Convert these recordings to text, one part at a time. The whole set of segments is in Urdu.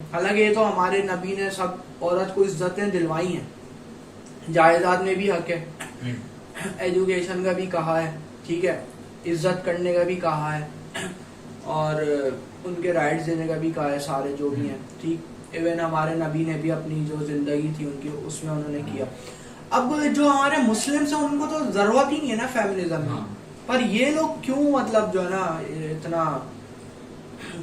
حالانکہ یہ تو ہمارے نبی نے سب عورت کو عزتیں دلوائی ہیں, جائیداد میں بھی حق ہے, ایجوکیشن کا بھی کہا ہے, ٹھیک ہے, عزت کرنے کا بھی کہا ہے, اور ان کے رائٹس دینے کا بھی کہا ہے, سارے جو بھی ہیں, ٹھیک. ایون ہمارے نبی نے بھی اپنی جو زندگی تھی ان کی اس میں انہوں نے کیا. اب جو ہمارے مسلمس ہیں ان کو تو ضرورت ہی نہیں ہے نا فیمنزم کی, پر یہ لوگ کیوں مطلب جو ہے نا اتنا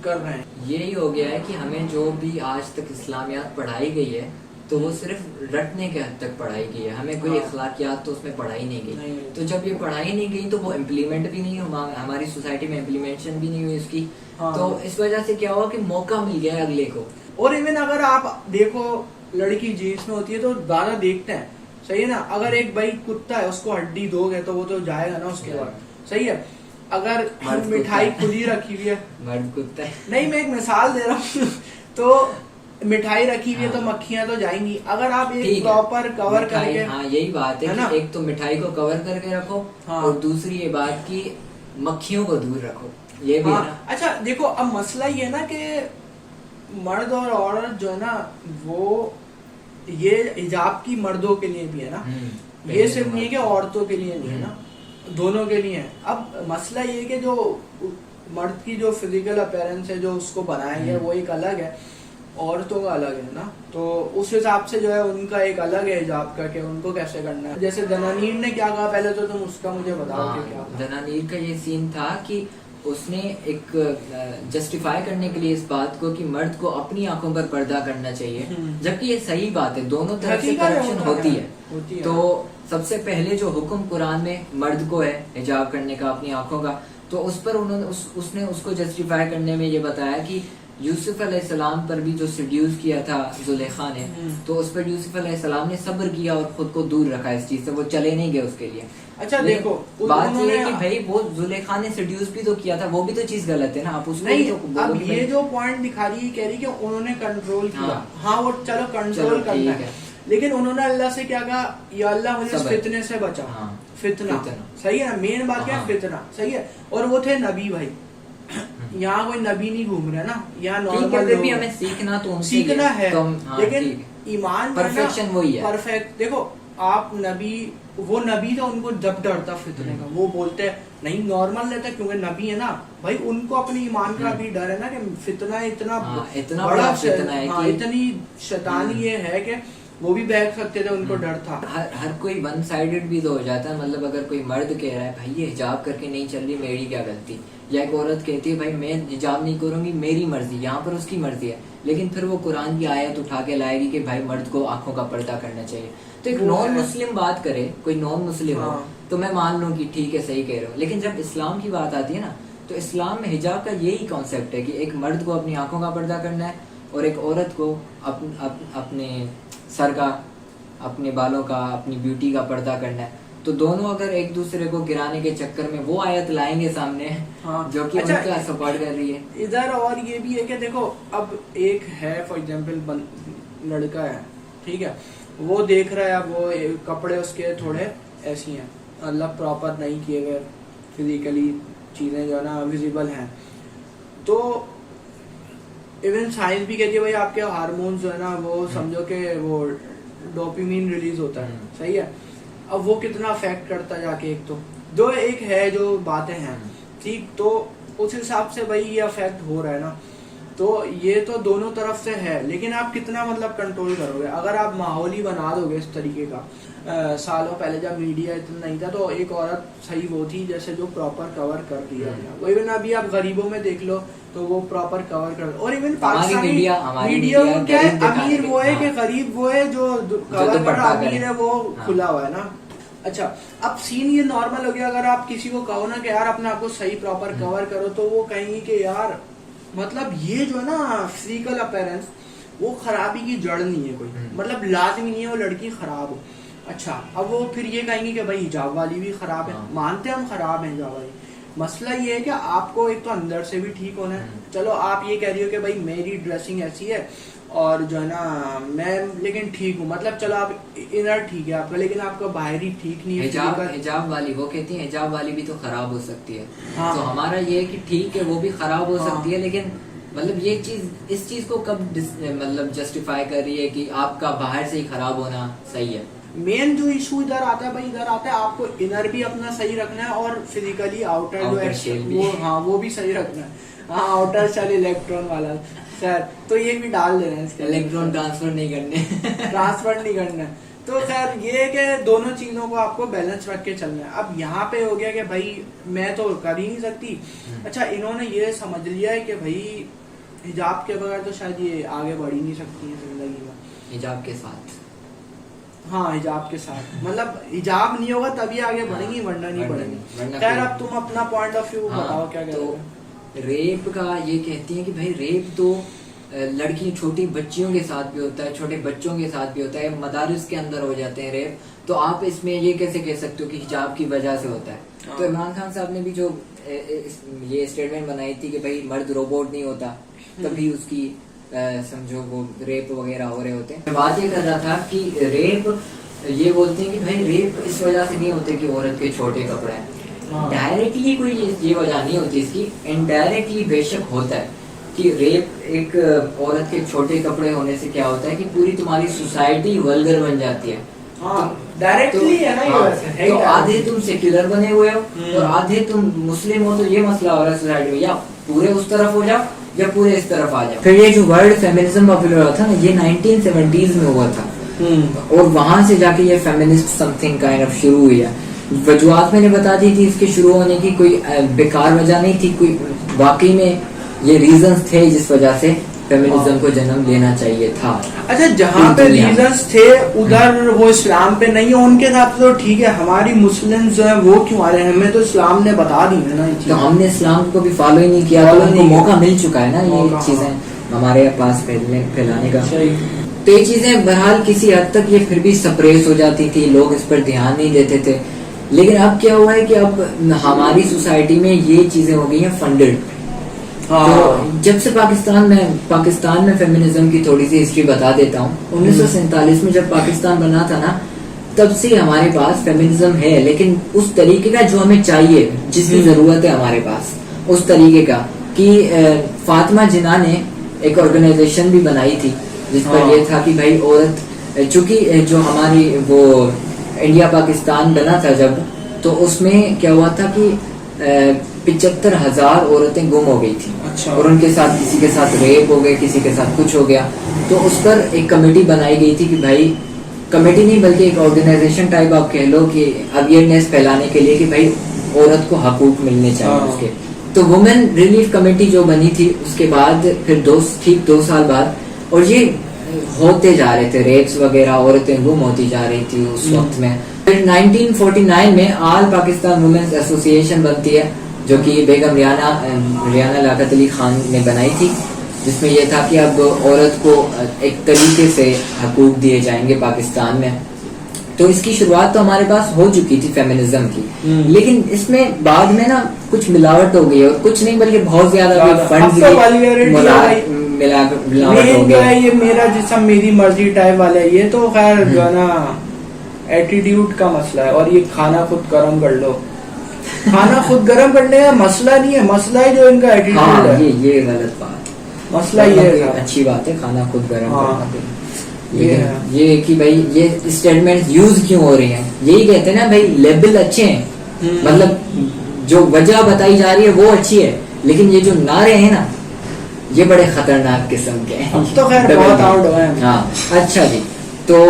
کر رہے ہیں. یہی ہو گیا ہے کہ ہمیں جو بھی آج تک اسلامیات پڑھائی گئی ہے تو وہ صرف رٹنے کے حد تک پڑھائی گئی ہے, ہمیں کوئی اخلاقیات تو اس میں پڑھائی نہیں گئی. تو جب یہ پڑھائی نہیں گئی تو وہ امپلیمنٹ بھی نہیں, ہماری سوسائٹی میں امپلیمنٹیشن بھی نہیں ہوئی اس کی. تو اس وجہ سے کیا ہوا کہ موقع مل گیا اگلے کو. اور ایون اگر آپ دیکھو لڑکی جینس میں ہوتی ہے تو زیادہ دیکھتے ہیں, صحیح ہے نا. اگر ایک بھائی کتا ہے اس کو ہڈی دو گے تو وہ تو جائے گا نا اس کے بعد, صحیح ہے. اگر مٹھائی کھلی رکھی ہوئی ہے, مرد کتا ہے نہیں میں ایک مثال دے رہا ہوں, تو مٹھائی رکھی ہوئی ہے تو مکھیاں تو جائیں گی. اگر آپ ایک پراپر کور کر کے, ہاں یہی بات ہے کہ ایک تو مٹھائی کو کور کر کے رکھو, اور دوسری یہ بات کی مکھیوں کو دور رکھو, یہ بھی. اچھا دیکھو اب مسئلہ یہ ہے نا کہ مرد اور عورت جو ہے نا وہ یہ حجاب کی مردوں کے لیے بھی ہے نا, یہ صرف نہیں ہے کہ عورتوں کے لیے نہیں ہے نا, دونوں کے لیے ہے. اب مسئلہ یہ کہ جو مرد کی جو فزیکل اپیرنس ہے جو اس کو بنایا گیا وہ ایک الگ ہے, عورتوں کا الگ ہے نا. تو اس حساب سے جو ہے ان کا ایک الگ ہے حجاب کا کہ ان کو کیسے کرنا ہے. جیسے دنانیر نے کیا کہا پہلے تو تم اس کا مجھے بتاؤ کہ کیا تھا. دنانیر کا یہ سین تھا کہ اس نے ایک جسٹیفائی کرنے کے لیے اس بات کو کہ مرد کو اپنی آنکھوں پر پردہ کرنا چاہیے, جبکہ یہ صحیح بات ہے, دونوں طرف سے کرپشن ہوتی ہے. تو سب سے پہلے جو حکم قرآن میں مرد کو ہے حجاب کرنے کا اپنی آنکھوں کا, تو اس پر اس نے اس کو جسٹیفائی کرنے میں یہ بتایا کہ یوسف علیہ السلام پر بھی جو سیڈیوس کیا تھا زلیخا نے, تو اس پر یوسف علیہ السلام نے صبر کیا اور خود کو دور رکھا اس چیز سے, وہ چلے نہیں گئے اس کے لیے. اچھا دیکھو بات یہ ہے کہ بھائی وہ زلیخا نے سیڈیوس بھی تو کیا تھا, وہ بھی تو چیز غلط ہے نا. آپ اس نہیں, اب یہ جو پوائنٹ دکھا رہی ہے کہہ رہی کہ انہوں نے کنٹرول کیا, ہاں وہ چلو کنٹرول کرنا ہے, لیکن انہوں نے اللہ سے کیا کہا, یا اللہ مجھے اس فتنے سے بچا. فتنہ صحیح ہے نا, مین بات کیا ہے فتنہ, صحیح ہے. اور وہ تھے نبی بھائی, یہاں کوئی نبی نہیں گھوم رہا نا, یہاں نارمل بھی ہمیں سیکھنا تو سیکھنا ہے, لیکن ایمان پرفیکشن وہی ہے. پرفیکٹ دیکھو آپ نبی, وہ نبی تھا ان کو جب ڈر تھا فتنے کا, وہ بولتے نہیں نارمل لیتے کیونکہ نبی ہے نا بھائی, ان کو اپنی ایمان کا بھی ڈر ہے نا کہ فتنہ اتنا بڑا فتنہ ہے, اتنی شیطانی یہ ہے کہ وہ بھی بیٹھ سکتے تھے, ان کو ڈر تھا. ہر کوئی ون سائیڈڈ بھی تو ہو جاتا ہے. مطلب اگر کوئی مرد کہہ رہا ہے بھائی یہ حجاب کر کے نہیں چل رہی, میری کیا غلطی, یا ایک عورت کہتی ہے بھائی میں حجاب نہیں کروں گی میری مرضی, یہاں پر اس کی مرضی ہے, لیکن پھر وہ قرآن کی آیت اٹھا کے لائے گی کہ بھائی مرد کو آنکھوں کا پردہ کرنا چاہیے. تو ایک نان مسلم بات کرے, کوئی نان مسلم ہو تو میں مان لوں کہ ٹھیک ہے صحیح کہہ رہے ہو, لیکن جب اسلام کی بات آتی ہے نا تو اسلام میں حجاب کا یہی کانسیپٹ ہے کہ ایک مرد کو اپنی آنکھوں کا پردہ کرنا ہے اور ایک عورت کو اپنے سر کا, اپنے بالوں کا, اپنی بیوٹی کا پردہ کرنا ہے. تو دونوں اگر ایک دوسرے کو گرانے کے چکر میں وہ آیت لائیں گے سامنے جو کہ ان کا سپورٹ کر رہی ہے ادھر. اور یہ بھی ہے کہ دیکھو اب ایک ہے فار ایگزامپل لڑکا ہے, ٹھیک ہے, وہ دیکھ رہا ہے, وہ کپڑے اس کے تھوڑے ایسی ہیں, اللہ پراپر نہیں کیے گئے, فزیکلی چیزیں جو ہے نا ویزیبل ہیں, تو ایون سائنس بھی کہتی ہے بھائی آپ کے ہارمونز جو ہے نا وہ سمجھو کہ وہ ڈوپامین ریلیز ہوتا ہے, صحیح ہے. اب وہ کتنا افیکٹ کرتا ہے جا کے, ایک تو جو ایک ہے جو باتیں ہیں, ٹھیک, تو اس حساب سے بھائی یہ افیکٹ ہو رہا ہے نا. تو یہ تو دونوں طرف سے ہے, لیکن آپ کتنا مطلب کنٹرول کرو گے. اگر آپ ماحول ہی بنا دو گے اس طریقے کا, سالوں پہلے جب میڈیا اتنا نہیں تھا تو ایک عورت صحیح وہ تھی جیسے جو پراپر کور کر دیا, وہ ایون ابھی آپ غریبوں میں دیکھ لو تو وہ پراپر کور کر, اور ایون پاکستانی میڈیا کیا ہے, امیر وہ ہے کہ غریب وہ ہے, جو کور کر رہا امیر ہے وہ کھلا ہوا ہے نا. اچھا اب سین یہ نارمل ہو گیا, اگر آپ کسی کو کہو نا کہ یار اپنے آپ کو صحیح پراپر کور کرو تو وہ کہیں گے کہ یار مطلب یہ جو ہے نا فزیکل اپیرنس وہ خرابی کی جڑ نہیں ہے کوئی, مطلب لازمی نہیں ہے وہ لڑکی خراب ہو. اچھا اب وہ پھر یہ کہیں گے کہ بھائی حجاب والی بھی خراب ہے, مانتے ہم خراب ہیں حجاب والی. مسئلہ یہ ہے کہ آپ کو ایک تو اندر سے بھی ٹھیک ہونا ہے. چلو آپ یہ کہہ رہی ہو کہ بھائی میری ڈریسنگ ایسی ہے اور جو ہے نا میں لیکن ٹھیک ہوں, مطلب چلو آپ انر ٹھیک ہے آپ کا, لیکن آپ کا باہری ٹھیک نہیں ہے. حجاب والی وہ کہتی ہیں حجاب والی بھی تو خراب ہو سکتی ہے, تو ہمارا یہ ہے کہ ٹھیک ہے وہ بھی خراب ہو سکتی ہے, لیکن مطلب یہ چیز اس چیز کو کب مطلب جسٹیفائی کر رہی ہے کہ آپ کا باہر سے ہی خراب ہونا صحیح ہے؟ مین جو ایشو ادھر آتا ہے بھائی، ادھر آتا ہے آپ کو انر بھی اپنا صحیح رکھنا ہے اور فزیکلی آؤٹر جو ہے ہاں وہ بھی صحیح رکھنا ہے. ہاں آؤٹر شیل الیکٹرون والا سر، تو یہ بھی ڈال دینا ہے اس کے الیکٹرون ٹرانسفر نہیں کرنے ٹرانسفر نہیں کرنا ہے. تو خیر یہ ہے کہ دونوں چیزوں کو آپ کو بیلنس رکھ کے چلنا ہے. اب یہاں پہ ہو گیا کہ بھائی میں تو کر ہی نہیں سکتی. اچھا انہوں نے یہ سمجھ لیا ہے کہ بھائی حجاب کے بغیر تو شاید یہ آگے بڑھ ہی نہیں سکتی ہیں زندگی میں. حجاب کے ساتھ، ہاں حجاب کے ساتھ، مطلب حجاب نہیں ہوگا تبھی آگے بڑھیں گی ورنہ نہیں بڑھیں گی. خیر اب تم اپنا پوائنٹ آف ویو بتاؤ کیا کہتے ہو. ریپ کا یہ کہتی ہیں کہ بھائی ریپ تو لڑکی چھوٹی بچیوں کے ساتھ بھی ہوتا ہے، چھوٹے بچوں کے ساتھ بھی ہوتا ہے، مدارس کے اندر ہو جاتے ہیں ریپ. تو آپ اس میں یہ کیسے کہہ سکتے ہو کہ حجاب کی وجہ سے ہوتا ہے؟ تو عمران خان صاحب نے بھی جو یہ اسٹیٹمنٹ بنائی تھی کہ بھائی مرد روبوٹ نہیں ہوتا، تبھی اس کی سمجھو وہ ریپ وغیرہ ہو رہے ہوتے ہیں. میں بات یہ کر رہا تھا کہ ریپ یہ بولتے ہیں کہ بھائی ریپ اس وجہ سے نہیں ہوتے کہ عورت کے چھوٹے کپڑے ہیں. ڈائریکٹلی کوئی یہ وجہ نہیں ہوتی اس کی، انڈائریکٹلی بے شک ہوتا ہے کہ ریپ ایک عورت کے چھوٹے کپڑے ہونے سے کیا ہوتا ہے کہ پوری تمہاری سوسائٹی ولگر بن جاتی ہے. ڈائریکٹلی ہے نا یہ ویسے. تو آدھے تم سیکولر بنے ہوئے ہو اور آدھے تم مسلم ہو، تو یہ مسئلہ ہو رہا ہے سوسائٹی میں، یا پورے اس طرف ہو جاؤ یا پورے اس طرف آ جاؤ. پھر یہ جو ورڈ فیمنزم پاپولر ہوا تھا نا، یہ 1970s میں ہوا تھا اور وہاں سے جا کے یہ feminist some thing kind of شروع ہوئی ہے. وجوہات میں نے بتا دی تھی اس کے شروع ہونے کی، کوئی بیکار وجہ نہیں تھی، کوئی واقعی میں یہ ریزنز تھے جس وجہ سے فیمنزم کو جنم لینا چاہیے تھا. اچھا جہاں پہ ریزنز تھے ادھر وہ اسلام پہ نہیں، ان کے ساتھ تو ٹھیک ہے. ہماری مسلم جو ہیں وہ کیوں آ رہے ہیں؟ ہمیں تو اسلام نے بتا دی ہے نا. تو ہم نے اسلام کو بھی فالو ہی نہیں کیا، تو ان کو موقع مل چکا ہے نا یہ چیزیں ہمارے پاس پھیلانے کا. تو یہ چیزیں بہرحال کسی حد تک یہ پھر بھی سپریس ہو جاتی تھی، لوگ اس پر دھیان نہیں دیتے تھے. لیکن اب کیا ہوا ہے کہ اب ہماری سوسائٹی میں یہ چیزیں ہو گئی ہیں فنڈڈ. جب سے پاکستان میں فیمنزم کی تھوڑی سی ہسٹری بتا دیتا ہوں. 1947 میں جب پاکستان بنا تھا نا، تب سے ہمارے پاس فیمنزم ہے، لیکن اس طریقے کا جو ہمیں چاہیے، جس کی ضرورت ہے ہمارے پاس اس طریقے کا. کہ فاطمہ جناح نے ایک آرگنائزیشن بھی بنائی تھی جس پر یہ تھا کہ بھائی عورت، چونکہ جو ہماری وہ انڈیا پاکستان بنا تھا جب، تو اس میں کیا ہوا تھا کہ 75,000 عورتیں گم ہو گئی تھی. اور ان کے ساتھ کسی کے ساتھ ریپ ہو گئے، کسی کے ساتھ کچھ ہو گیا. تو اس پر ایک کمیٹی بنائی گئی تھی کہ بھائی، کمیٹی نہیں بلکہ ایک آرگنائزیشن ٹائپ آپ کہہ لو، کہ اویئرنیس پھیلانے کے لیے کہ بھائی عورت کو حقوق ملنے چاہیے اس کے. تو وومن ریلیف کمیٹی جو بنی تھی، اس کے بعد پھر 2 سال بعد، اور یہ ہوتے جا رہے تھے ریپس وغیرہ، عورتیں گم ہوتی جا رہی تھی اس وقت میں. پھر 1949 میں آل پاکستان وومنز ایسوسی ایشن بنتی ہے، جو کہ بیگم ریانہ لیاقت علی خان نے بنائی تھی، جس میں یہ تھا کہ اب عورت کو ایک طریقے سے حقوق دیے جائیں گے پاکستان میں. تو اس کی شروعات تو ہمارے پاس ہو چکی تھی فیمنزم کی، لیکن اس میں بعد میں نا کچھ ملاوٹ ہو گئی، اور کچھ نہیں بلکہ بہت زیادہ فنڈز ملاوٹ ہو گیا. یہ میرا جسم میری مرضی ٹائپ والا ہے، یہ تو خیر جو ہے نا ایٹیٹیوڈ کا مسئلہ ہے. اور یہ کھانا خود گرم کر لو، کھانا خود گرم کرنے کا مسئلہ نہیں ہے، مسئلہ ہے جو ان کا ایٹیٹیوڈ ہے. یہ غلط بات، مسئلہ یہ ہے. اچھی بات ہے کھانا خود گرم کرنا، لیکن یہ کہ بھائی یہ اسٹیٹمنٹ یوز کیوں ہو رہی ہیں؟ یہی کہتے ہیں نا بھائی لیبل اچھے ہیں، مطلب جو وجہ بتائی جا رہی ہے وہ اچھی ہے، لیکن یہ جو نعرے ہیں نا یہ بڑے خطرناک قسم کے ہیں. تو خیر بہت آؤٹ ہوئے ہیں. ہاں اچھا جی. تو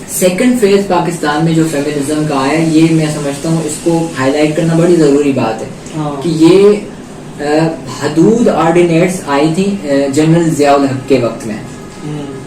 سیکنڈ فیز پاکستان میں جو فیمنزم کا آیا، یہ میں سمجھتا ہوں اس کو ہائی لائٹ کرنا بڑی ضروری بات ہے کہ یہ حدود آرڈینیٹس آئی تھی جنرل ضیاء الحق کے وقت میں.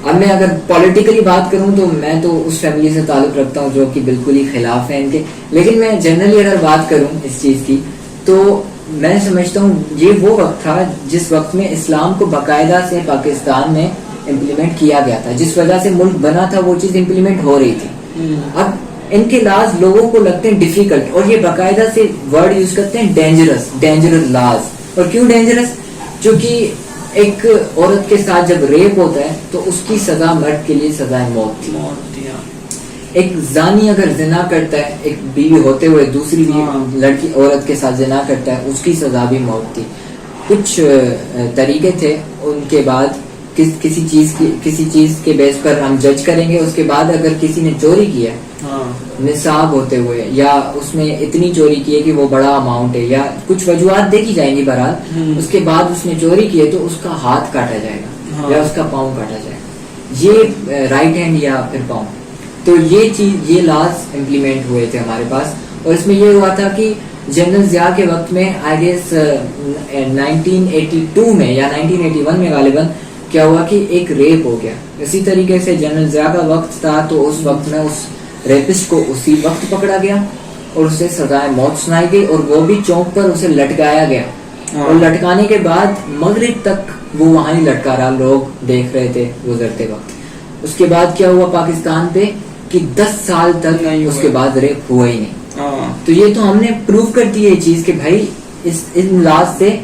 اب میں اگر پولیٹیکلی بات کروں تو میں تو اس فیملی سے تعلق رکھتا ہوں جو کہ بالکل ہی خلاف ہے ان کے، لیکن میں جنرلی اگر بات کروں اس چیز کی تو میں سمجھتا ہوں یہ وہ وقت تھا جس وقت میں اسلام کو باقاعدہ سے پاکستان میں امپلیمنٹ کیا گیا تھا، جس وجہ سے ملک بنا تھا وہ چیز امپلیمنٹ ہو رہی تھی. اب ان کے لاز لوگوں کو لگتے ہیں ڈیفیکلٹ، اور یہ باقاعدہ سے ورڈ یوز کرتے ہیں ڈینجرس لاز. اور کیوں ڈینجرس؟ چونکہ ایک عورت کے ساتھ جب ریپ ہوتا ہے تو اس کی سزا مرد کے لیے سزا موت تھی. ایک زانی اگر زنا کرتا ہے، ایک بیوی ہوتے ہوئے دوسری لڑکی عورت کے ساتھ زنا کرتا ہے، اس کی سزا بھی موت تھی. کچھ طریقے تھے، ان کے بعد کسی چیز کے بیس پر ہم جج کریں گے. اس کے بعد اگر کسی نے چوری کیا نصاب ہوتے ہوئے، یا اس میں اتنی چوری کی ہے کہ وہ بڑا اماؤنٹ ہے، یا کچھ وجوہات دیکھی جائیں گی بہرحال، اس کے بعد اس نے چوری کی ہے تو اس کا ہاتھ کاٹا جائے گا یا اس کا پاؤں کاٹا جائے گا، یہ رائٹ ہینڈ یا پھر پاؤں. تو یہ لاز امپلیمنٹ ہوئے تھے ہمارے پاس. اور اس میں یہ ہوا تھا کہ جنرل ضیاء کے وقت میں آئی گیس 1982 میں یا 1981 میں غالباً کیا ہوا کہ ایک ریپ ہو گیا. اسی طریقے سے جنرل ضیاء کا وقت تھا تو اس وقت میں اس ریپسٹ کو اسی وقت پکڑا گیا اور اسے سزائے موت سنائی گئی، اور وہ بھی چوک پر اسے لٹکایا گیا. اور لٹکانے کے بعد مغرب تک وہ وہاں ہی لٹکا رہا، لوگ دیکھ رہے تھے گزرتے وقت. اس کے بعد کیا ہوا پاکستان پہ کہ 10 سال تک اس کے بعد ریپ ہوا ہی نہیں. تو یہ تو ہم نے پروف کر دی یہ چیز کہ بھائی ان لاز سے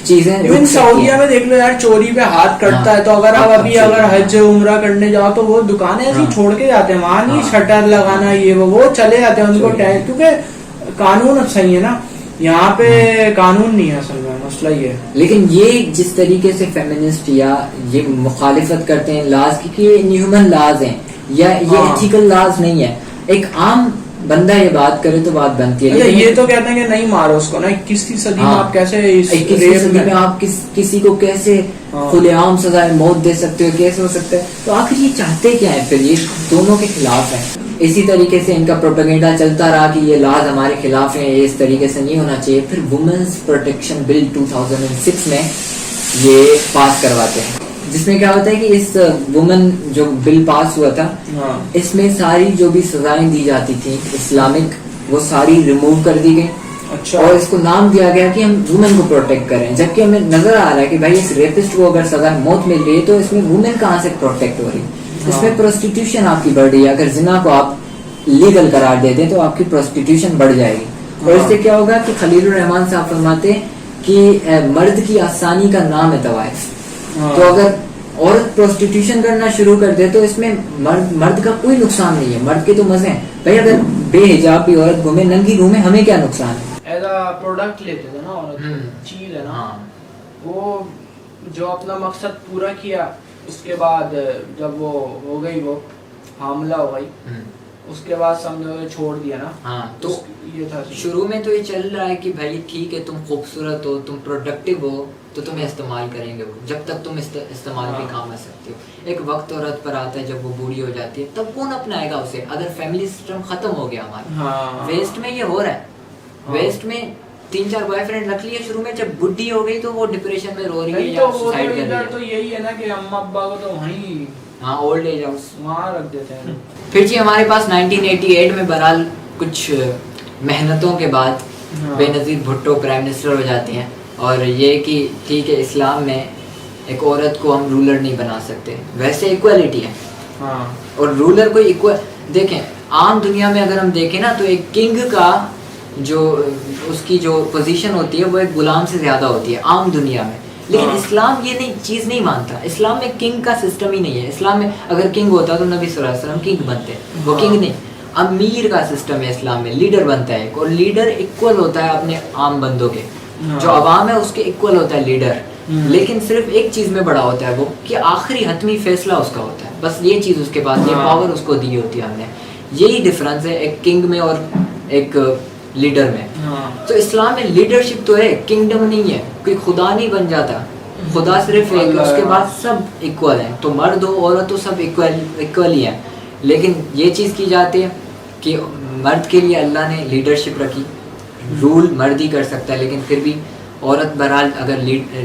چیزیں. سعودیہ میں دیکھ لو یار، چوری پہ ہاتھ کٹتا ہے تو اگر آپ ابھی اگر حج عمرہ کرنے جاؤ تو وہ دکانیں ایسی چھوڑ کے جاتے ہیں، وہاں نہیں شٹر لگانا یہ وہ چلے جاتے ہیں ان کو ٹیکس، کیونکہ قانون اب صحیح ہے نا، یہاں پہ قانون نہیں ہے اصل میں، مسئلہ یہ ہے. لیکن یہ جس طریقے سے فیمنسٹ یا یہ مخالفت کرتے ہیں لاز کی کہ یہ انہیومن لاز ہیں یا یہ ایتھیکل لاز نہیں ہے، ایک عام بندہ یہ بات کرے تو بات بنتی ہے. یہ تو کہتے ہیں کہ نہیں مارو اس کو نا، 21ویں صدی میں آپ کیسے 21ویں صدی میں آپ کسی کو کیسے کھلے عام سزائے موت دے سکتے ہو، کیسے ہو سکتا ہے؟ تو آخر یہ چاہتے کیا ہے؟ پھر یہ دونوں کے خلاف ہے. اسی طریقے سے ان کا پروپیگنڈا چلتا رہا کہ یہ لاز ہمارے خلاف ہیں، یہ اس طریقے سے نہیں ہونا چاہیے. پھر وومنس پروٹیکشن بل 2006 میں یہ پاس کرواتے ہیں، جس میں کیا ہوتا ہے کہ اس وومن جو بل پاس ہوا تھا اس میں ساری جو بھی سزائیں دی جاتی تھیں اسلامک وہ ساری ریموو کر دی گئی. اور اس کو نام دیا گیا کہ ہم وومن کو پروٹیکٹ کریں، جبکہ ہمیں نظر آ رہا ہے کہ بھائی اس ریپسٹ کو اگر سزا موت مل رہی ہے تو اس میں وومن کہاں سے پروٹیکٹ ہو رہی ہے؟ اس میں پروسٹیٹیوشن آپ کی بڑھ رہی ہے. اگر زنا کو آپ لیگل قرار دے دیں تو آپ کی پروسٹیٹیوشن بڑھ جائے گی. اور اس سے کیا ہوگا کہ خلیل الرحمان صاحب فرماتے ہیں کہ مرد کی آسانی کا نام ہے طوائف. تو اگر عورت پروسٹیٹیوشن کرنا شروع کر دے تو اس میں مرد کا کوئی نقصان نہیں ہے، مرد کے تو مزے ہیں. بھائی اگر بے حجاب بھی عورت گھومے، ننگی گھومے، ہمیں کیا نقصان ہے؟ ایز اے پروڈکٹ لیتے تھے نا عورت، چیز ہے نا، وہ جو اپنا مقصد پورا کیا اس کے بعد جب وہ ہو گئی، وہ حاملہ ہو گئی، اس کے بعد سمجھو چھوڑ دیا نا. ہاں تو یہ تھا شروع میں تو یہ چل رہا ہے کہ بھائی ٹھیک ہے تم خوبصورت ہو، تم پروڈکٹیو ہو تو تمہیں استعمال کریں گے وہ، جب تک تم استعمال بھی کام آ سکتے ہو. ایک وقت عورت پر آتا ہے جب وہ بوڑھی ہو جاتی ہے، تب کون اپنائے گا اسے؟ اگر فیملی سسٹم ختم ہو گیا ہمارا. ویسٹ میں یہ ہو رہا ہے، ویسٹ میں 3-4 بوائے فرینڈ رکھ لیے شروع میں، جب بڈھی ہو گئی تو وہ ڈپریشن میں رو رہی ہے یا سوسائڈ کر رہی ہے. تو یہی ہے نا کہ اماں ابا کو تو وہیں اولڈ ایج ہاؤس وہاں رکھ دیتے ہیں. پھر جی ہمارے پاس 1988 میں بہرحال کچھ محنتوں کے بعد بے نظیر بھٹو پرائم منسٹر ہو جاتے ہیں، اور یہ کہ ٹھیک ہے اسلام میں ایک عورت کو ہم رولر نہیں بنا سکتے، ویسے ایکویلٹی ہے. اور رولر کو دیکھیں عام دنیا میں اگر ہم دیکھیں نا تو ایک کنگ کا جو اس کی جو پوزیشن ہوتی ہے وہ ایک غلام سے زیادہ ہوتی ہے عام دنیا میں. لیکن اسلام یہ چیز نہیں مانتا. اسلام میں کنگ کا سسٹم ہی نہیں ہے. اسلام میں اگر کنگ ہوتا تو نبی صلی اللہ علیہ وسلم کنگ بنتے، وہ کنگ نہیں. امیر کا سسٹم ہے اسلام میں، لیڈر بنتا ہے، اور لیڈر ایکول ہوتا ہے اپنے عام بندوں کے، جو عوام ہے اس کے ایکول ہوتا ہے لیڈر. لیکن صرف ایک چیز میں بڑا ہوتا ہے وہ کہ آخری حتمی فیصلہ اس کا ہوتا ہے، بس یہ چیز اس کے پاس، یہ پاور اس کو دی ہوتی ہے ہم نے. یہی ڈفرنس ہے ایک کنگ میں اور ایک لیڈر میں. تو اسلام میں لیڈرشپ تو ہے، کنگڈم نہیں ہے. کوئی خدا نہیں بن جاتا، خدا صرف ایک، اس کے بعد سب ایکول ہیں. تو مرد ہو عورت ہو سب ایکول ہی ہیں. لیکن یہ چیز کی جاتی ہے کہ مرد کے لیے اللہ نے لیڈرشپ رکھی، رول مرد ہی کر سکتا ہے. لیکن پھر بھی عورت بہرحال اگر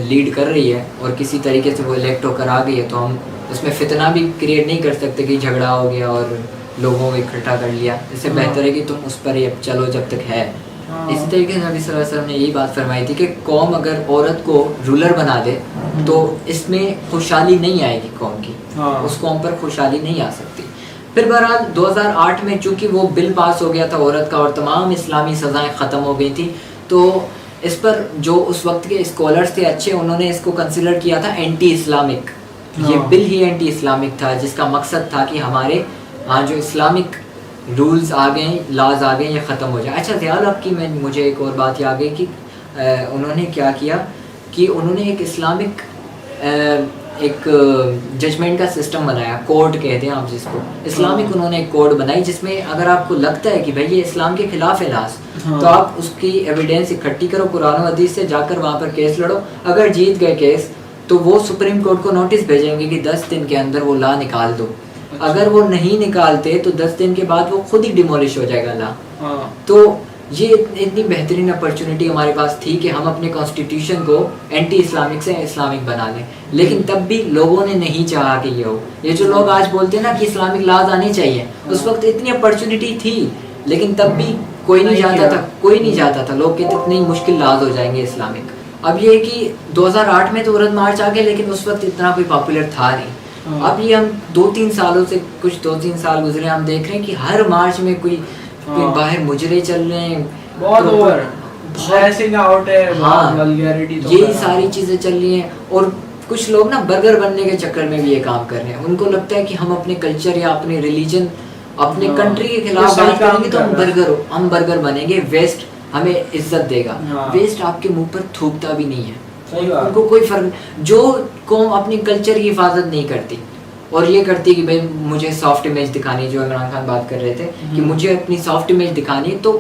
لیڈ کر رہی ہے اور کسی طریقے سے وہ الیکٹ ہو کر آ گئی ہے تو ہم اس میں فتنہ بھی کریٹ نہیں کر سکتے کہ جھگڑا ہو گیا اور لوگوں کو اکٹھا کر لیا. اس سے بہتر ہے کہ تم اس پر ہی چلو جب تک ہے. اسی طریقے سے نبی صلی اللہ علیہ وسلم نے یہی بات فرمائی تھی کہ قوم اگر عورت کو رولر بنا دے تو اس میں خوشحالی نہیں آئے گی قوم کی، اس قوم پر خوشحالی نہیں آ سکتی. پھر بہرحال 2008 میں چونکہ وہ بل پاس ہو گیا تھا عورت کا اور تمام اسلامی سزائیں ختم ہو گئی تھی، تو اس پر جو اس وقت کے اسکالرس تھے اچھے، انہوں نے اس کو کنسیڈر کیا تھا اینٹی اسلامک. یہ بل ہی اینٹی اسلامک تھا جس کا مقصد تھا کہ ہمارے جو اسلامک رولز آ گئے، لاز آ گئے، یہ ختم ہو جائے. اچھا خیال آپ کی، مجھے ایک اور بات یاد گئی کہ انہوں نے کیا کیا کہ انہوں نے ایک اسلامک ایک ججمنٹ کا سسٹم بنایا, کوڈ کہتے ہیں آپ جس کو, اسلامک انہوں نے ایک کوڈ بنائی جس میں اگر آپ کو لگتا ہے کہ بھائی یہ اسلام کے خلاف ہے لاس, تو آپ اس کی ایویڈینس اکٹھی کرو قرآن و حدیث سے, جا کر وہاں پر کیس لڑو. اگر جیت گئے کیس تو وہ سپریم کورٹ کو نوٹس بھیجیں گے کہ 10 دن کے اندر وہ لا نکال دو. اگر وہ نہیں نکالتے تو 10 دن کے بعد وہ خود ہی ڈیمولش ہو جائے گا لا. تو یہ اتنی بہترین اپرچونٹی ہمارے پاس تھی کہ ہم اپنے کانسٹیٹیوشن کو اینٹی اسلامک سے اسلامک بنا لیں, لیکن تب بھی لوگوں نے نہیں چاہا کہ یہ ہو. یہ جو لوگ آج بولتے ہیں نا کہ اسلامک لاز آنے چاہیے, اس وقت اتنی اپرچونٹی تھی لیکن تب بھی کوئی نہیں جاتا تھا, کوئی نہیں جاتا تھا. لوگ کہتے اتنی مشکل لاز ہو جائیں گے اسلامک. اب یہ کہ 2008 میں تو عورت مارچ آ گیا, لیکن اس وقت اتنا کوئی پاپولر تھا نہیں. اب یہ ہم 2-3 سالوں سے, کچھ 2-3 سال گزرے, ہم دیکھ رہے ہیں کہ ہر مارچ میں کوئی باہر مجرے چل رہے ہیں, بہت اوور ڈریسنگ آؤٹ ہے, وولگیرٹی, یہی ساری چیزیں چل رہی ہیں. اور کچھ لوگ نا برگر بننے کے چکر میں بھی یہ کام کر رہے ہیں. ان کو لگتا ہے کہ ہم اپنے کلچر یا اپنے ریلیجن, اپنے کنٹری کے خلاف بات کریں گے تو ہم برگر بنیں گے, ویسٹ ہمیں عزت دے گا. ویسٹ آپ کے منہ پر تھوکتا بھی نہیں ہے, ان کو کوئی فرق. جو قوم اپنی کلچر کی حفاظت نہیں کرتی اور یہ کرتی کہ بھائی مجھے سافٹ امیج دکھانی, جو عمران خان بات کر رہے تھے کہ مجھے اپنی سافٹ امیج دکھانی ہے, تو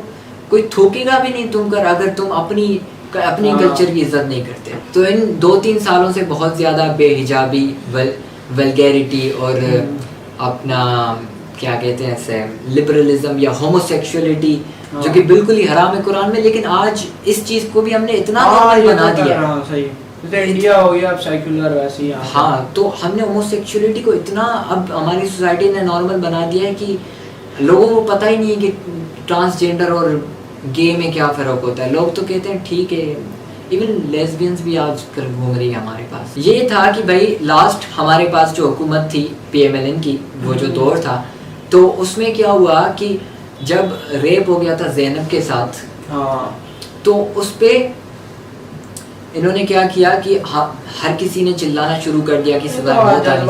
کوئی تھوکے گا بھی نہیں تم کر اگر تم اپنی کلچر کی عزت نہیں کرتے. تو ان 2-3 سالوں سے بہت زیادہ بے حجابی, ولگیرٹی اور اپنا کیا کہتے ہیں اسے, لبرلزم یا ہومو سیکشولیٹی, جو کہ بالکل ہی حرام ہے قرآن میں, لیکن آج اس چیز کو بھی ہم نے اتنا بنا دیا. انڈیا ہو گیا اب سیکولر ویسے ہی. ہاں, تو ہم نے ہومو سیکشولیٹی کو اتنا اب ہماری سوسائٹی نے نارمل بنا دیا ہے کہ لوگوں کو پتہ ہی نہیں ہے کہ ٹرانسجینڈر اور گے میں کیا فرق ہوتا ہے. لوگ تو کہتے ہیں ٹھیک ہے, ایون لیسبینس بھی آج کل گھوم رہی ہے ہمارے پاس. یہ تھا کہ بھائی لاسٹ ہمارے پاس جو حکومت تھی PMLN کی, وہ جو دور تھا, تو اس میں کیا ہوا کہ جب ریپ ہو گیا تھا زینب کے ساتھ, تو اس پہ انہوں نے کیا کیا کہ ہر کسی نے چلانا شروع کر دیا کہ سزا موت آنی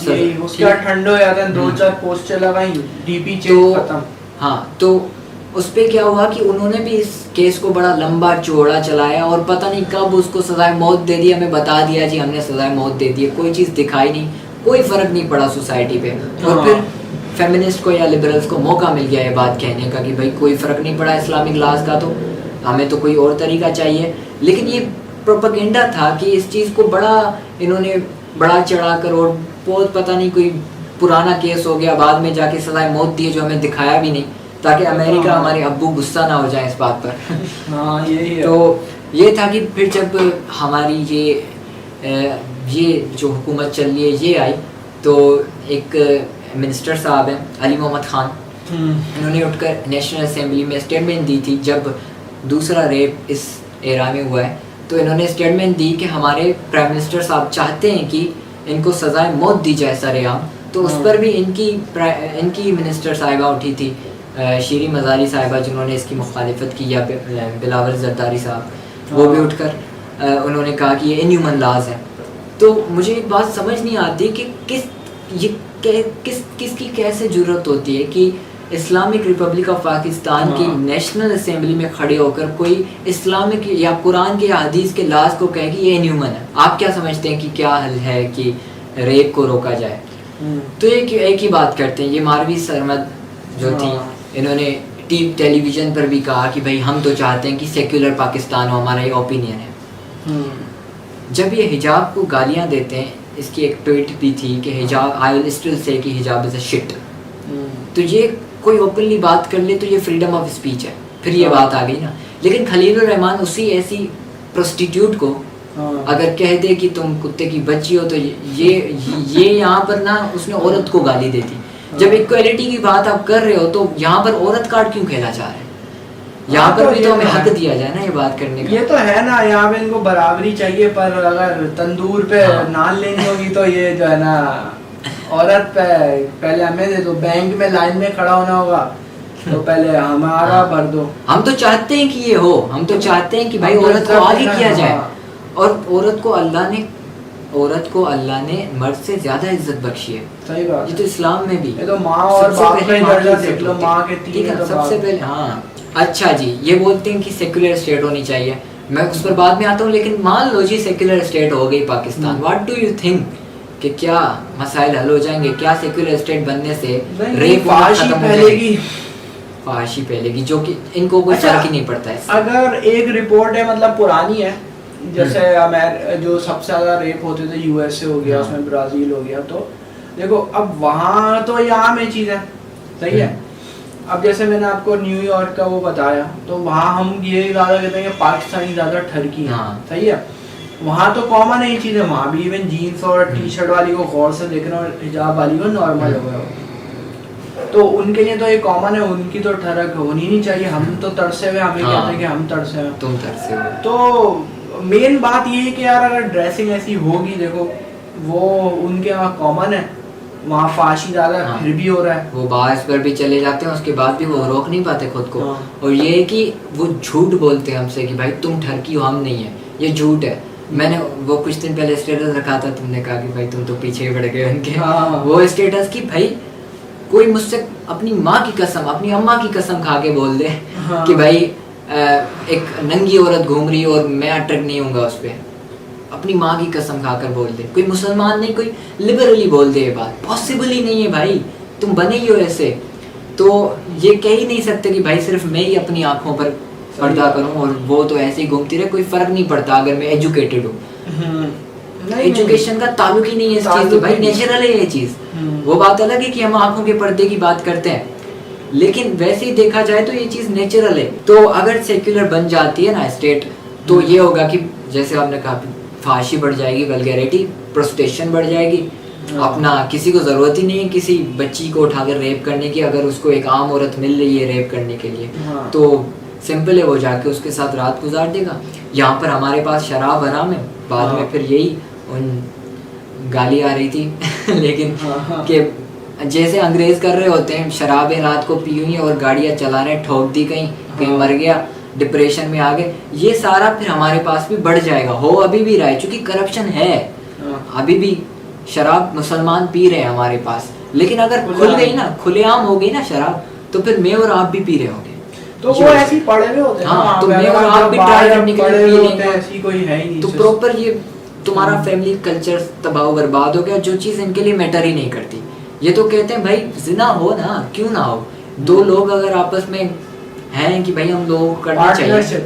چاہیے, موت. ٹھنڈ ہو جاتا ہے, 2-4 پوسٹر لگائیں, DP چینج ختم. ہاں, تو اس پہ کیا ہوا کہ انہوں نے بھی اس کیس کو بڑا لمبا چوڑا چلایا اور پتہ نہیں کب اس کو سزائے موت دے دی. ہمیں بتا دیا جی ہم نے سزائے موت دے دی, کوئی چیز دکھائی نہیں, کوئی فرق نہیں پڑا سوسائٹی پہ. اور پھر فیمنسٹ کو یا لبرلز کو موقع مل گیا یہ بات کہنے کا کہ بھائی کوئی فرق نہیں پڑا اسلامک لاز کا, تو ہمیں تو کوئی اور طریقہ چاہیے. لیکن یہ پروپیگنڈا تھا کہ اس چیز کو بڑا انہوں نے بڑا چڑھا کر, اور بہت پتہ نہیں کوئی پرانا کیس ہو گیا, بعد میں جا کے سزائے موت دی جو ہمیں دکھایا بھی نہیں, تاکہ امریکہ ہمارے ابو غصہ نہ ہو جائیں اس بات پر. تو یہ تھا کہ پھر جب ہماری یہ جو حکومت چل رہی ہے یہ آئی, تو ایک منسٹر صاحب ہیں علی محمد خان, انہوں نے اٹھ کر نیشنل اسمبلی میں اسٹیٹمنٹ دی تھی جب دوسرا ریپ اس ایرا میں ہوا ہے. تو انہوں نے اسٹیٹمنٹ دی کہ ہمارے پرائم منسٹر صاحب چاہتے ہیں کہ ان کو سزائے موت دی جائے سر عام. تو اس پر بھی ان کی منسٹر صاحبہ اٹھی تھی, شیریں مزاری صاحبہ, جنہوں نے اس کی مخالفت کی, یا بلاول زرداری صاحب, وہ بھی اٹھ کر انہوں نے کہا کہ یہ انہیومن لاز ہے. تو مجھے ایک بات سمجھ نہیں آتی کہ کس کی کیسے ضرورت ہوتی ہے کہ اسلامک ریپبلک آف پاکستان کی نیشنل اسمبلی میں کھڑے ہو کر کوئی اسلامک یا قرآن کے یا حدیث کے لاز کو کہے کہ یہ انہیومن ہے. آپ کیا سمجھتے ہیں کہ کیا حل ہے کہ ریپ کو روکا جائے؟ تو ایک ہی بات کرتے ہیں. یہ ماروی سرمد جو تھی, انہوں نے ٹیلی ویژن پر بھی کہا کہ بھائی ہم تو چاہتے ہیں کہ سیکولر پاکستان ہو, ہمارا یہ اوپینین ہے. جب یہ حجاب کو گالیاں دیتے ہیں, اس کی ایک ٹویٹ بھی تھی کہ حجاب آئی ول اسٹل سے کہ حجاب از اے شٹ. تو یہ کوئی اوپنلی بات کر لے تو یہ فریڈم آف اسپیچ ہے, پھر یہ بات آ گئی نا. لیکن خلیل الرحمان اسی ایسی پروسٹیٹیوٹ کو اگر کہہ دے کہ تم کتے کی بچی ہو, تو یہ یہاں پر نا اس نے عورت کو گالی دیتی. جب ایکویلٹی کی بات آپ کر رہے ہو تو یہاں پر عورت کارڈ کیوں کھیلا چاہ رہے ہیں؟ یہاں پر بھی تو ہمیں حق دیا جائے نا یہ بات کرنے کا. یہ تو ہے نا, یہاں پہ ان کو برابری چاہیے, پر اگر تندور پہ نان لینی ہوگی تو یہ جو ہے نا عورت پہ پہلے ہمیں دے دو, بینک میں لائن میں کھڑا ہونا ہوگا تو پہلے ہمارا بھر دو. ہم تو چاہتے ہیں کہ یہ ہو, ہم تو چاہتے ہیں کہ بھائی عورت کو آگے کیا جائے. اور عورت کو اللہ نے مرد سے زیادہ عزت بخشی ہے. صحیح بات, یہ تو اسلام میں بھی, یہ تو ماں اور باپ کا درجہ دیکھ لو, ماں کے 3 سب سے پہلے. ہاں اچھا جی, یہ بولتے ہیں کہ سیکولر اسٹیٹ ہونی چاہیے. میں اس پر بعد میں آتا ہوں. لیکن مان لو جی سیکولر اسٹیٹ ہو گئی Pakistan, what do you think کہ کیا مسائل حل ہو جائیں گے؟ کیا سیکولر اسٹیٹ بننے سے ریپ ختم ہو جائے گی؟ فحاشی پھیلے گی, جو کہ ان کو کوئی فرق ہی نہیں پڑتا ہے. اگر ایک رپورٹ ہے مطلب پرانی ہے, جیسے جو سب سے زیادہ ریپ ہوتے تھے یو ایس اے ہو گیا, اس میں برازیل ہو گیا, تو دیکھو اب وہاں تو یہ عام یہ چیز ہے, صحیح ہے. اب جیسے میں نے آپ کو نیو یارک کا وہ بتایا, تو وہاں ہم یہ زیادہ کہتے ہیں کہ پاکستانی زیادہ ٹھرکی ہیں, صحیح ہے. وہاں تو کامن ہے یہ چیزیں, وہاں بھی ایون جینس اور ٹی شرٹ والی کو غور سے دیکھنا اور حجاب والی کو نارمل ہو گیا ہو, تو ان کے لیے تو یہ کامن ہے, ان کی تو ٹھڑک ہونی نہیں چاہیے. ہم تو ترسے ہوئے, ہمیں کہتے ہیں کہ ہم ترسے ہیں, تم ترسے ہوئے. تو مین بات یہ ہے کہ یار اگر ڈریسنگ ایسی ہوگی, دیکھو وہ ان کے وہاں کامن ہے, وہاں فحاشی زیادہ ہے, پھر بھی ہو رہا ہے. وہ باعث پر بھی چلے جاتے ہیں, اس کے بعد بھی وہ روک نہیں پاتے خود کو. اور یہ ہے کہ وہ جھوٹ بولتے ہیں ہم سے کہ بھائی تم ٹھرکی ہو, ہم نہیں ہیں, یہ جھوٹ ہے. میں نے وہ کچھ دن پہلے اسٹیٹس رکھا تھا, تم نے کہا کہ بھائی تم تو پیچھے پڑ گئے ان کے. وہ اسٹیٹس کی بھائی کوئی مجھ سے اپنی ماں کی قسم, اپنی اماں کی قسم کھا کے بول دے کہ بھائی ایک ننگی عورت گھوم رہی ہے اور میں اٹریکٹ نہیں ہوں گا اس پہ, اپنی ماں کی قسم کھا کر بول دے. کوئی مسلمان نہیں, کوئی لبرلی بول دے, یہ بات پاسبل ہی نہیں ہے بھائی, تم بنے ہی ہو ایسے. تو یہ کہہ ہی نہیں سکتے کہ بھائی صرف میں ہی اپنی آنکھوں پر پردہ کروں اور وہ تو ایسے ہی گھومتی رہے. کوئی فرق نہیں پڑتا اگر میں ایجوکیٹڈ ہوں. ایجوکیشن کا تعلق ہی نہیں ہے اس چیز سے بھائی, نیچرل ہے یہ چیز. وہ بات الگ ہے کہ ہم آنکھوں کے پردے کی بات کرتے ہیں, لیکن ویسے ہی دیکھا جائے تو یہ چیز نیچرل ہے. تو اگر سیکولر بن جاتی ہے نا اسٹیٹ, تو یہ ہوگا کہ جیسے آپ نے کہا فحاشی بڑھ جائے گی, ولگیرٹی, پروسٹیشن بڑھ جائے گی. اپنا کسی کو ضرورت ہی نہیں ہے کسی بچی کو اٹھا کر ریپ کرنے کی. اگر اس کو ایک عام عورت مل رہی ہے ریپ کرنے کے لیے, تو سمپل ہے وہ جا کے اس کے ساتھ رات گزار دے گا. یہاں پر ہمارے پاس شراب حرام ہے, بعد میں پھر یہی ان گالی آ رہی تھی لیکن کہ جیسے انگریز کر رہے ہوتے ہیں, شرابیں رات کو پی ہوئی اور گاڑیاں چلا رہے, ٹھوک دی کہیں مر گیا, ڈپریشن میں آ گئے. یہ سارا پھر ہمارے پاس بھی بڑھ جائے گا, ہو ابھی بھی رہا ہے چونکہ کرپشن ہے, ابھی بھی شراب مسلمان پی رہے ہیں ہمارے پاس. لیکن اگر کھل گئی نا, کھلے عام ہو گئی نا شراب, تو پھر میں اور آپ بھی پی رہے ہوں گے. تو وہ ایسی پڑے ہوئے ہوتے ہیں, ہاں تو میں اور آپ بھی ٹرائی کرنے کے لیے پی لیں گے, ایسی کوئی ہے ہی نہیں. تو پراپر یہ تمہارا فیملی کلچر تباہ و برباد ہو گیا, جو چیز ان کے لیے میٹر ہی نہیں کرتی. یہ تو کہتے ہیں بھائی زنا ہو نا, کیوں نہ ہو, دو لوگ اگر آپس میں ہیں کہ بھائی ہم لوگ کرنا چاہیے,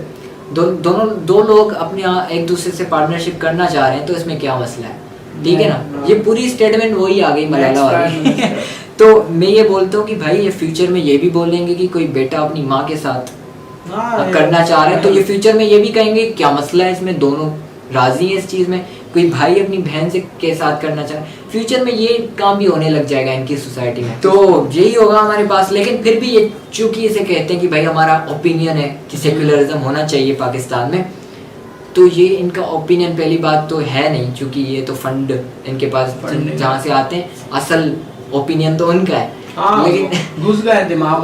دو لوگ اپنے ایک دوسرے سے پارٹنرشپ کرنا چاہ رہے ہیں, تو اس میں کیا مسئلہ ہے, ٹھیک ہے نا. یہ پوری اسٹیٹمنٹ وہی آ گئی ملالہ والی. تو میں یہ بولتا ہوں کہ بھائی یہ فیوچر میں یہ بھی بولیں گے کہ کوئی بیٹا اپنی ماں کے ساتھ کرنا چاہ رہے ہیں, تو یہ فیوچر میں یہ بھی کہیں گے کیا مسئلہ ہے اس میں, دونوں راضی ہیں اس چیز میں. کوئی بھائی اپنی بہن سے کے ساتھ کرنا چاہ رہا ہے, فیوچر میں یہ کام بھی ہونے لگ جائے گا ان کی سوسائٹی میں. تو یہی ہوگا ہمارے پاس. لیکن پھر بھی یہ چونکہ اسے کہتے ہیں کہ بھائی ہمارا اوپینین ہے کہ سیکولرزم ہونا چاہیے پاکستان میں, تو یہ ان کا اوپینین پہلی بات تو ہے نہیں, چونکہ یہ تو فنڈ ان کے پاس جہاں سے آتے ہیں, اصل اوپینین تو ان کا ہے.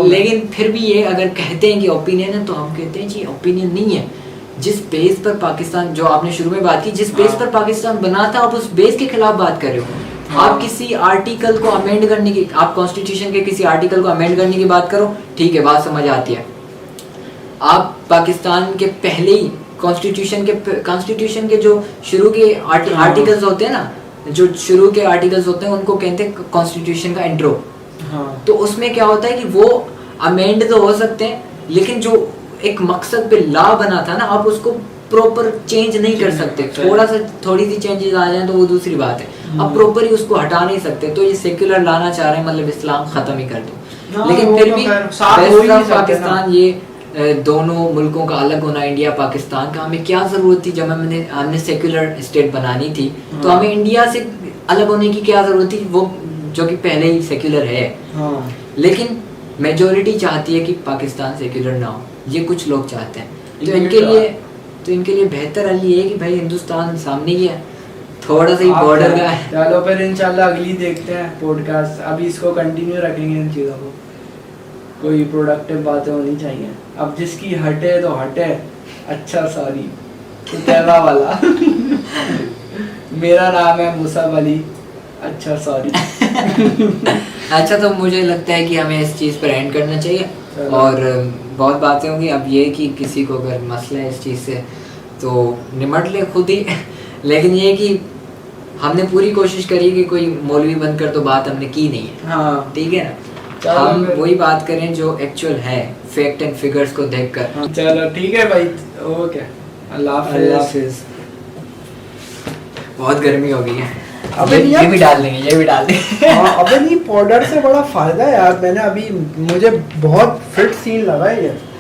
لیکن پھر بھی یہ اگر کہتے ہیں کہ اوپینین ہے, تو ہم کہتے ہیں جی اوپینین نہیں ہے. جس بیس پر پاکستان, جو آپ نے شروع میں بات کی, جس بیس پر پاکستان بنا تھا, آپ اس بیس کے خلاف بات کر رہے ہو. آپ کسی آرٹیکل کو امینڈ کرنے کی, آپ کانسٹیٹیوشن کے کسی آرٹیکل کو امینڈ کرنے کی بات کرو, ٹھیک ہے, بات سمجھ آتی ہے. آپ پاکستان کے پہلے ہی کانسٹیٹیوشن کے جو شروع کے آرٹیکلز ہوتے ہیں نا, جو شروع کے آرٹیکلز ہوتے ہیں ان کو کہتے ہیں کانسٹیٹیوشن کا انٹرو. تو اس میں کیا ہوتا ہے کہ وہ امینڈ تو ہو سکتے ہیں, لیکن جو ایک مقصد پہ لا بنا تھا نا, آپ اس کو پروپر چینج نہیں کر سکتے. تھوڑی سی چینجز آ جائیں تو وہ دوسری بات ہے, آپ پروپر ہی اس کو ہٹا نہیں سکتے. تو یہ سیکولر لانا چاہ رہے ہیں, مطلب اسلام ختم ہی کر دو. لیکن پھر بھی پاکستان, یہ دونوں ملکوں کا الگ ہونا, انڈیا پاکستان کا, ہمیں کیا ضرورت تھی جب ہم نے سیکولر اسٹیٹ بنانی تھی, تو ہمیں انڈیا سے الگ ہونے کی کیا ضرورت تھی, وہ جو کہ پہلے ہی سیکولر ہے. لیکن میجورٹی چاہتی ہے کہ پاکستان سیکولر نہ ہو, یہ کچھ لوگ چاہتے ہیں. تو ان کے لیے بہتر حل یہ ہے کہ بھائی ہندوستان سامنے ہی ہے, تھوڑا سا ہی بارڈر کا ہے. چلو پھر انشاءاللہ اگلی دیکھتے ہیں پوڈ کاسٹ, ابھی اس کو کنٹینیو رکھیں گے ان چیزوں کو. کوئی پروڈکٹیو باتیں ہونی چاہیے. اب جس کی ہٹے تو ہٹے. اچھا سوری کیبا والا میرا نام ہے مصعب علی. اچھا سوری. اچھا, تو مجھے لگتا ہے کہ ہمیں اس چیز پر اینڈ کرنا چاہیے. اور بہت باتیں ہوں گی. اب یہ کہ کسی کو اگر مسئلہ ہے اس چیز سے تو نمٹ لے خود ہی لیکن یہ کہ ہم نے پوری کوشش کری کہ کوئی مولوی بن کر تو بات ہم نے کی نہیں ہے, ہاں ٹھیک ہے نا, ہم وہی بات کریں جو ایکچوئل ہے, فیکٹ اینڈ فگرز کو دیکھ کر. چلو ٹھیک ہے بھائی, اوکے, اللہ حافظ. بہت گرمی ہو گئی ہے, ابھی یہ بھی ڈال دیں گے, یہ بھی ڈال دیں گے. ابھی نہیں, پاؤڈر سے بڑا فائدہ ہے یار, میں نے ابھی مجھے بہت فٹ سین لگا ہے یہ.